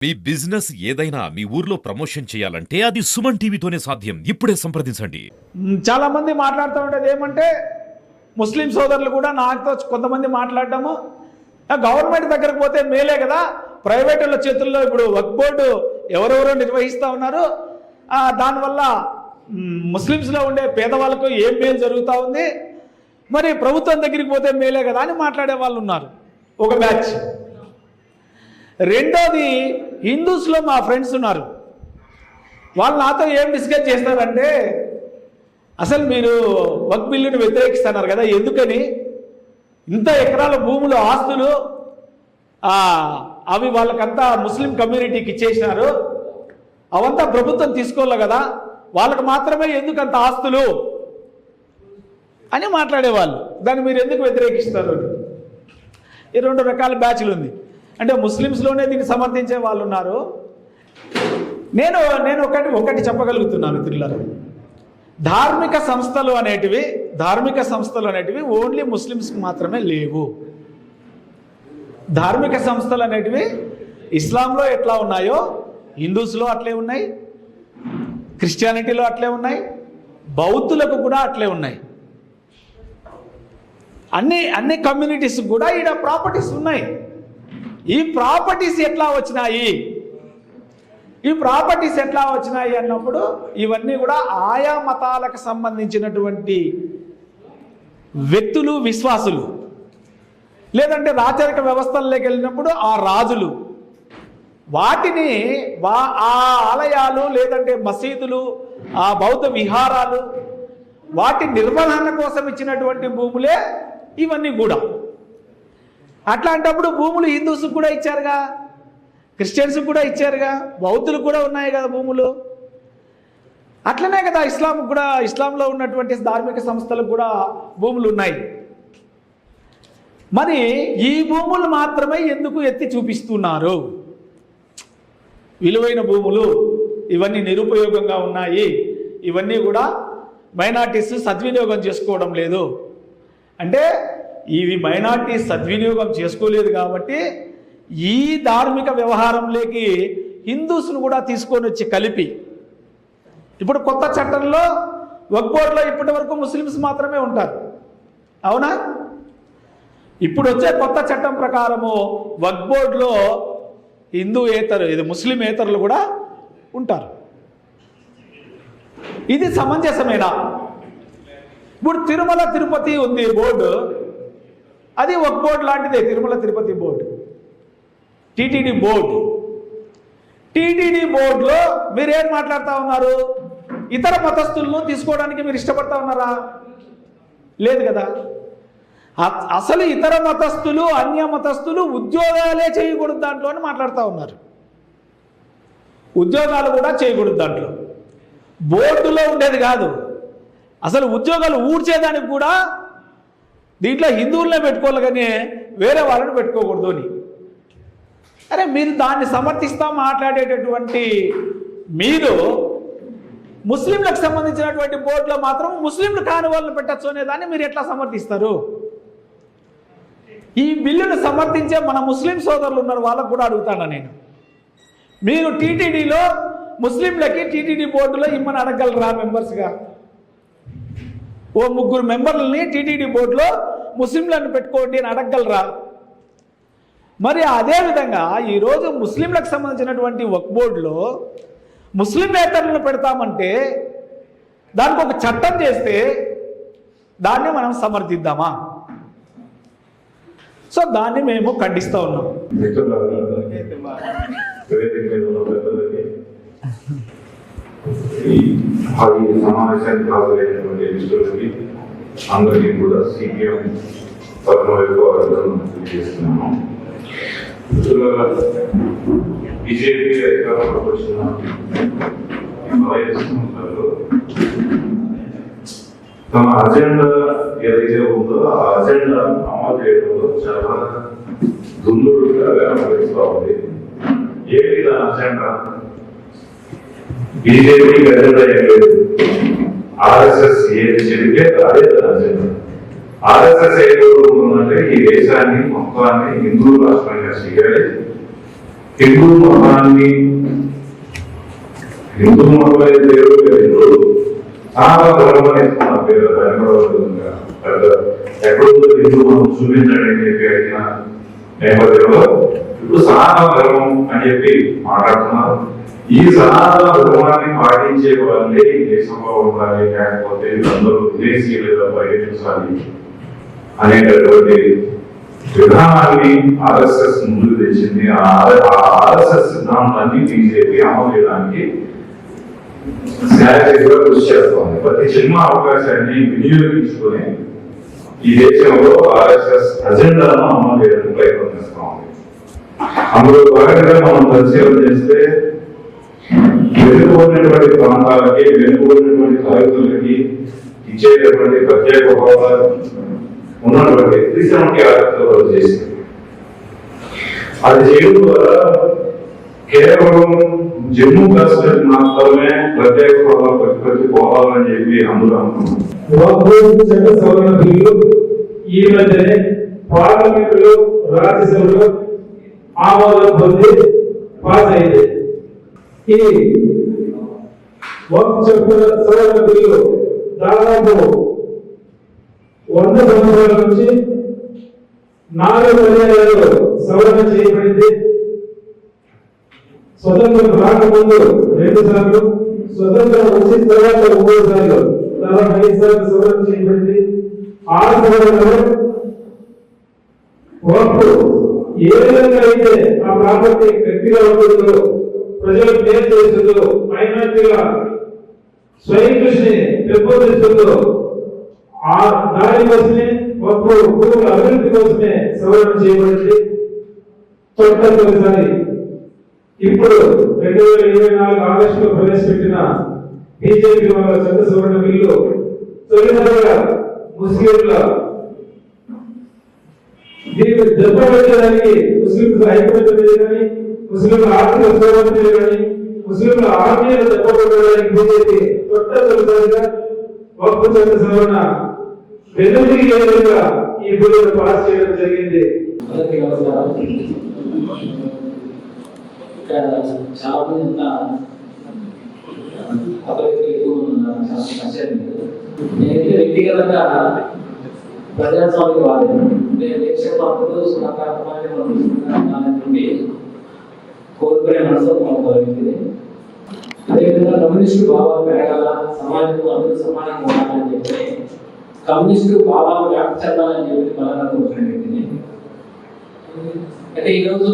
మీ business ఏదైనా మీ ఊర్లో promotion చేయాలంటే అది సుమన్ టీవీతోనే సాధ్యం. ఇప్పుడే సంప్రదించండి. చాలా మంది మాట్లాడుతూ ఉండేది ఏమంటే ముస్లిం సోదరులు కూడా నాతో కొంతమంది మాట్లాడటము గవర్నమెంట్ దగ్గరకు పోతే మేలే కదా, ప్రైవేటుల చేతుల్లో ఇప్పుడు వక్ఫ్ బోర్డు ఎవరెవరో నిర్వహిస్తూ ఉన్నారు, దానివల్ల ముస్లిమ్స్లో ఉండే పేదవాళ్ళకు ఏం మేలు జరుగుతూ ఉంది, మరి ప్రభుత్వం దగ్గరికి పోతే మేలే కదా అని మాట్లాడే వాళ్ళు ఉన్నారు ఒక బ్యాచ్. రెండోది హిందూస్లో మా ఫ్రెండ్స్ ఉన్నారు, వాళ్ళు నాతో ఏం డిస్కస్ చేస్తారంటే అసలు మీరు వక్ఫ్ బిల్లుని వ్యతిరేకిస్తున్నారు కదా, ఎందుకని ఇంత ఎకరాల భూములు ఆస్తులు అవి వాళ్ళకంతా ముస్లిం కమ్యూనిటీకి ఇచ్చేసినారు, అవంతా ప్రభుత్వం తీసుకోవాలి కదా, వాళ్ళకు మాత్రమే ఎందుకు అంత ఆస్తులు అని మాట్లాడేవాళ్ళు. దాన్ని మీరు ఎందుకు వ్యతిరేకిస్తారు? ఈ రెండు రకాల బ్యాచ్లు ఉంది. అంటే ముస్లిమ్స్లోనే దీన్ని సమర్థించే వాళ్ళు ఉన్నారు. నేను ఒకటి చెప్పగలుగుతున్నాను మిత్రులారా, ధార్మిక సంస్థలు అనేటివి ఓన్లీ ముస్లిమ్స్కి మాత్రమే లేవు. ధార్మిక సంస్థలు అనేటివి ఇస్లాంలో ఎట్లా ఉన్నాయో హిందూస్లో అట్లే ఉన్నాయి, క్రిస్టియానిటీలో అట్లే ఉన్నాయి, బౌద్ధులకు కూడా అట్లే ఉన్నాయి. అన్ని కమ్యూనిటీస్ కూడా ఈడ ప్రాపర్టీస్ ఉన్నాయి. ఈ ప్రాపర్టీస్ ఎట్లా వచ్చినాయి అన్నప్పుడు ఇవన్నీ కూడా ఆయా మతాలకు సంబంధించినటువంటి వ్యక్తులు, విశ్వాసులు, లేదంటే రాచరిక వ్యవస్థల్లోకి వెళ్ళినప్పుడు ఆ రాజులు వాటిని ఆ ఆలయాలు లేదంటే మసీదులు, ఆ బౌద్ధ విహారాలు, వాటి నిర్వహణ కోసం ఇచ్చినటువంటి భూములే ఇవన్నీ కూడా. అట్లాంటప్పుడు భూములు హిందూస్కి కూడా ఇచ్చారుగా, క్రిస్టియన్స్కి కూడా ఇచ్చారుగా, బౌద్ధులకు కూడా ఉన్నాయి కదా భూములు. అట్లనే కదా ఇస్లాంలో ఉన్నటువంటి ధార్మిక సంస్థలకు కూడా భూములు ఉన్నాయి. మరి ఈ భూములు మాత్రమే ఎందుకు ఎత్తి చూపిస్తున్నారు? విలువైన భూములు ఇవన్నీ నిరుపయోగంగా ఉన్నాయి, ఇవన్నీ కూడా మైనార్టీస్ సద్వినియోగం చేసుకోవడం లేదు అంటే, ఇవి మైనార్టీస్ సద్వినియోగం చేసుకోలేదు కాబట్టి ఈ ధార్మిక వ్యవహారంలోకి హిందూస్ను కూడా తీసుకొని వచ్చి కలిపి, ఇప్పుడు కొత్త చట్టంలో వక్ఫ్ బోర్డులో ఇప్పటి వరకు ముస్లిమ్స్ మాత్రమే ఉంటారు, అవునా? ఇప్పుడు వచ్చే కొత్త చట్టం ప్రకారము వక్ఫ్ బోర్డులో ముస్లిమేతరులు కూడా ఉంటారు. ఇది సమంజసమేనా? ఇప్పుడు తిరుమల తిరుపతి ఉంది బోర్డు, అది వక్ఫ్ బోర్డు లాంటిదే. తిరుమల తిరుపతి బోర్డు, టీటీడీ బోర్డులో మీరేం మాట్లాడుతూ ఉన్నారు? ఇతర మతస్థులను తీసుకోవడానికి మీరు ఇష్టపడతా ఉన్నారా? లేదు కదా. అసలు ఇతర మతస్థులు, అన్య మతస్థులు ఉద్యోగాలే చేయకూడదు దాంట్లో అని మాట్లాడుతూ ఉన్నారు. ఉద్యోగాలు కూడా చేయకూడదు దాంట్లో, బోర్డులో ఉండేది కాదు. అసలు ఉద్యోగాలు ఊడ్చేదానికి కూడా దీంట్లో హిందువులనే పెట్టుకోవాలి కానీ వేరే వాళ్ళని పెట్టుకోకూడదు అని. అరే మీరు దాన్ని సమర్థిస్తా మాట్లాడేటటువంటి మీరు ముస్లింలకు సంబంధించినటువంటి బోర్డులో మాత్రం ముస్లింలు కాని వాళ్ళని పెట్టచ్చు అనే దాన్ని మీరు ఎట్లా సమర్థిస్తారు? ఈ బిల్లును సమర్థించే మన ముస్లిం సోదరులు ఉన్నారు, వాళ్ళకు కూడా అడుగుతాను నేను, మీరు టీటీడీలో ముస్లింలకి టీటీడీ బోర్డులో ఇమ్మని అడగలరా? మెంబర్స్గా ఓ 3 మెంబర్లని టీటీడీ బోర్డులో ముస్లింలను పెట్టుకోండి అని అడగలరా? మరి అదేవిధంగా ఈరోజు ముస్లింలకు సంబంధించినటువంటి వక్ఫ్ బోర్డులో ముస్లిమేతరులను పెడతామంటే దానికి ఒక చట్టం చేస్తే దాన్ని మనం సమర్థిద్దామా? సో దాన్ని మేము ఖండిస్తూ ఉన్నాం. ఈ సమావేశానికి హాజరైనటువంటి మిత్రులకి అందరికీ కూడా సిపిఎం తరఫున చేస్తున్నాము. బీజేపీ అధికారంలోకి వచ్చిన 5 సంవత్సరాల్లో తమ అజెండా ఏదైతే ఉందో ఆ అజెండా అమలు చేయడంలో చాలా దుందుడుగా వ్యవహరిస్తూ ఉంది. ఏది దాని అజెండా? బీజేపీ అజెండా ఏం లేదు, ఆర్ఎస్ఎస్ ఏది చెబితే అదే దాని అజెండా. ఆర్ఎస్ఎస్ ఏం కోరుకుంటుందంటే ఈ దేశాన్ని మొత్తాన్ని హిందూ రాష్ట్రంగా చేయాలి, హిందూ మతాన్ని హిందూ మతం అనే పేరు హిందువులు చాలా ధర్మం అనేసుకున్న పేరు ఎక్కడో హిందూ మతం చూపించండి అని చెప్పి అడిగిన నేపథ్యంలో ఇప్పుడు సనాతన ధర్మం అని చెప్పి మాట్లాడుతున్నారు. ఈ సనాతన ధర్మాన్ని పాటించే వాళ్ళే ఈ దేశంలో ఉండాలి, లేకపోతే అందరూ విదేశీయులుగా పర్యటించాలి అనేటటువంటి విధానాన్ని ఆర్ఎస్ఎస్ ముందుకు తెచ్చింది. ఆ ఆర్ఎస్ఎస్ సిద్ధాంతాన్ని బీజేపీ అమలు చేయడానికి శారీరకంగా కృషి చేస్తోంది. ప్రతి చిన్న అవకాశాన్ని వినియోగించుకొని ఈ దేశంలో ఆర్ఎస్ఎస్ అజెండాను అమలు చేయడానికి ప్రయత్నం చేస్తా ఉంది. అందులో భాగంగా మనం పరిశీలన చేస్తే వెనుకబడినటువంటి ప్రాంతాలకి, వెనుకబడినటువంటి తరగతులకి ఇచ్చేటటువంటి ప్రత్యేక హోదా ఉన్నటువంటి 370 ఆర్టికల్ చేసింది. అది చేయడం ద్వారా కేవలం జమ్మూ కాశ్మీర్ మాత్రమే ప్రత్యేక హోదా ప్రతి పోవాలని చెప్పి అందులో చట్ట సవరణ బిల్లు ఈ మధ్యనే పార్లమెంట్ లో రాజ్యసభలో ఆమోదం పొంది పాస్ అయింది. ఈ చట్ట సవరణ బిల్లు దాదాపు 100 సంవత్సరాల నుంచి 4 పర్యాయాలు సవరణ చేయబడింది. స్వతంత్రం రాకముందు 2 సార్లు, స్వతంత్రం వచ్చిన తర్వాత 3 సార్లు, దాదాపు 5 సార్లు సవరణ చేయబడింది. 6 సవరణలో వక్ఫ్ ఏ విధంగా అయితే ఆ ప్రాపర్టీ వ్యక్తిగా ఉంటుందో, ప్రజలకు మేలు చేస్తుందో, మైనారిటీల స్వయం కృషిని పెంపొందిస్తుందో, ఆ దాని కోసమే వక్ఫ్ భూముల అభివృద్ధి కోసమే సవరణ చేయబడింది. తొలిసారి ఇప్పుడు 2024 ఆగస్టులో ప్రవేశపెట్టిన బీజేపీ వాళ్ళ చట్ట సవరణ బిల్లు తొలిసారిగా ముస్లింల దీన్ని దెబ్బతీయడానికి, ముస్లింల ఐక్యత మీద కానీ, ముస్లింల ఆర్థిక స్థోమత మీద కానీ, ముస్లింల ఆత్మీయత దెబ్బకొట్టడానికి బీజేపీ తొలిసారిగా వక్ఫ్ చట్ట సవరణ వెనుదిరిగి ఏ విధంగా ఈ బిల్లును పాస్ చేయడం జరిగింది. చాలా మంది ఎక్కువ నేనైతే వ్యక్తిగతంగా ప్రజాస్వామిక వాడేది. దేశ మార్పులు సుఖాకారమైనటువంటి కోరుకునే మనస్తత్వం వ్యక్తిది. అదేవిధంగా కమ్యూనిస్టు భావాలు పెరగాల, సమాజంలో అందరూ సమానంగా ఉండాలని చెప్పి కమ్యూనిస్టు భావాలు వ్యాప్తి చెందాలని చెప్పి బలంగా కోరుకునే వ్యక్తిని. అయితే ఈరోజు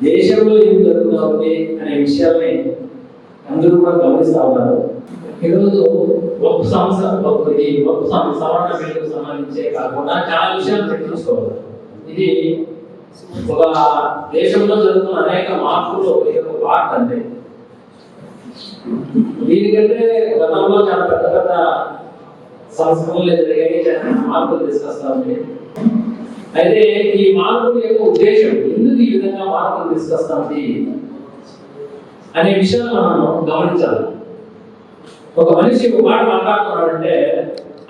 దేశంలో ఏం జరుగుతుంది అనే విషయాల్ని అందరూ కూడా గమనిస్తా ఉన్నారు. ఈరోజు వక్ఫ్ సవరణ బిల్లుకు సంబంధించే కాకుండా చాలా విషయాలు చర్చించుకోవాలి. ఇది ఒక దేశంలో జరుగుతున్న అనేక మార్పులు ఒక పార్ట్ అంటే. దీనికంటే గతంలో చాలా పెద్ద పెద్ద సంస్కరణలు జరిగాయి, చాలా మార్పులు తీసుకొస్తా ఉంది. అయితే ఈ మార్పుల యొక్క ఉద్దేశం, ఎందుకు ఈ విధంగా మార్పులు తీసుకొస్తుంది అనే విషయాలు మనం గమనించాలి. ఒక మనిషి ఒక మాట మాట్లాడుతున్నాడంటే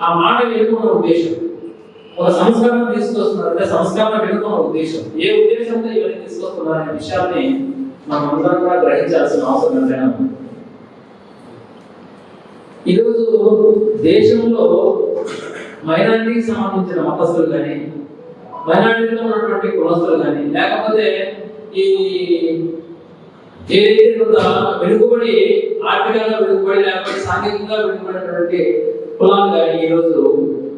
ఆ మాట వెనుకున్న ఉద్దేశం, ఒక సంస్కరణ తీసుకొస్తున్నారంటే సంస్కరణ వెనుకున్న ఉద్దేశం, ఏ ఉద్దేశంతో ఇవన్నీ తీసుకొస్తున్నారు అనే విషయాన్ని మనం అందరం కూడా గ్రహించాల్సిన అవసరం ఎంతైనా ఉంది. ఈరోజు దేశంలో మైనారిటీకి సంబంధించిన మతస్థులు కానీ, మైనారిటీలో ఉన్నటువంటి కులస్తులు కానీ, లేకపోతే ఈ ఏదైతే వెనుకబడి ఆర్థికంగా వెనుకబడి లేకపోతే సాంఘికంగా వెనుకబడినటువంటి కులాలు కానీ ఈరోజు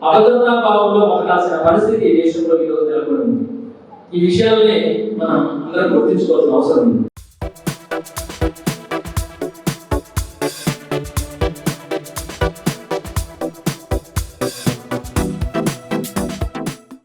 అభద్రతా భావంలో బతకాల్సిన పరిస్థితి ఈ దేశంలో ఈరోజు నెలకొని ఉంది. ఈ విషయాల్ని మనం అందరం గుర్తించుకోవాల్సిన అవసరం ఉంది.